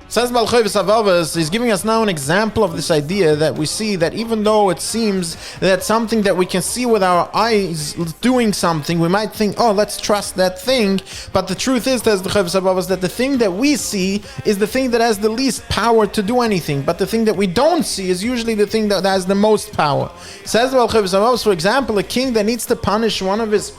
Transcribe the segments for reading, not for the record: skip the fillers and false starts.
Says Halevovas, he's giving us now an example of this idea that we see that even though it seems that something that we can see with our eyes doing something, we might think, oh, let's trust that thing. But the truth is, says Halevovas, that the thing that we see is the thing that has the least power to do anything. But the thing that we don't see is usually the thing that has the most power. Says Halevovas, for example, a king that needs to punish one of his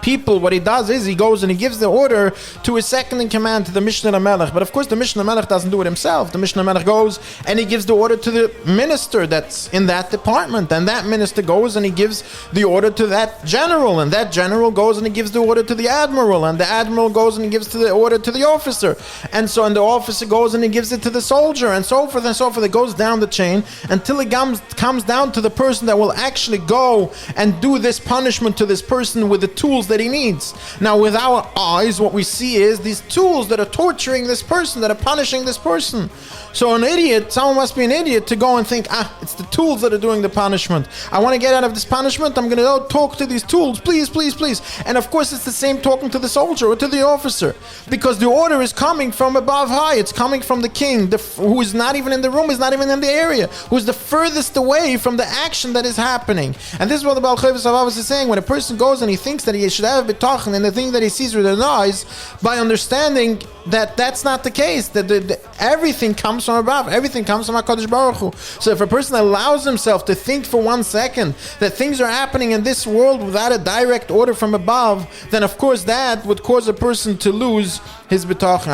people, what he does is he goes and he gives the order to his second in command, to the Mishnah Melech. But of course the Mishnah Melech doesn't do it himself. The Mishnah Melech goes and he gives the order to the minister that's in that department, and that minister goes and he gives the order to that general, and that general goes and he gives the order to the admiral, and the admiral goes and he gives the order to the officer, and so and the officer goes and he gives it to the soldier, and so forth and so forth. It goes down the chain until it comes down to the person that will actually go and do this punishment to this person with the tools that he needs. Now with our eyes, what we see is these tools that are torturing this person, that are punishing this person. So an idiot, someone must be an idiot to go and think, it's the tools that are doing the punishment. I want to get out of this punishment, I'm going to go talk to these tools, please, please, please. And of course it's the same talking to the soldier or to the officer, because the order is coming from above high. It's coming from the king, who is not even in the room, is not even in the area, who's the furthest away from the action that is happening. And this is what the Halevovas is saying. When a person goes and he thinks that he should have Bitachon in the thing that he sees with his eyes, by understanding that that's not the case, that everything comes from above, everything comes from HaKadosh Baruch Hu. So if a person allows himself to think for 1 second that things are happening in this world without a direct order from above, then of course that would cause a person to lose his Bitachon.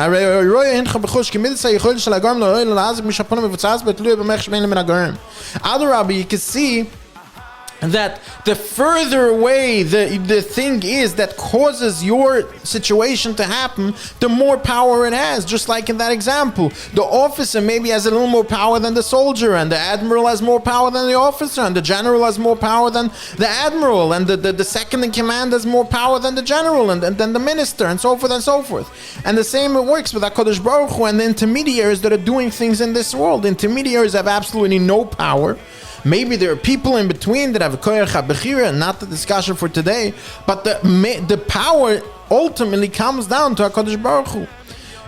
Adarabbi, you can see that the further away the thing is that causes your situation to happen, the more power it has. Just like in that example, the officer maybe has a little more power than the soldier, and the admiral has more power than the officer, and the general has more power than the admiral, and the second in command has more power than the general, and then the minister, and so forth and so forth. And the same it works with HaKadosh Baruch Hu and the intermediaries that are doing things in this world. The intermediaries have absolutely no power. Maybe there are people in between that have a koyach habechira, not the discussion for today, but the power ultimately comes down to HaKadosh Baruch Hu.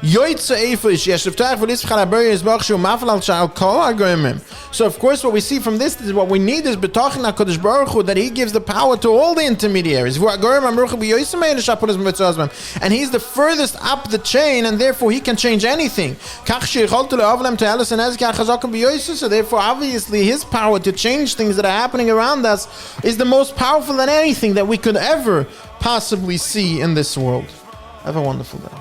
So of course what we see from this is what we need is Bitachon HaKadosh Baruch Hu, that he gives the power to all the intermediaries, and he's the furthest up the chain, and therefore he can change anything. So therefore obviously his power to change things that are happening around us is the most powerful than anything that we could ever possibly see in this world. Have a wonderful day.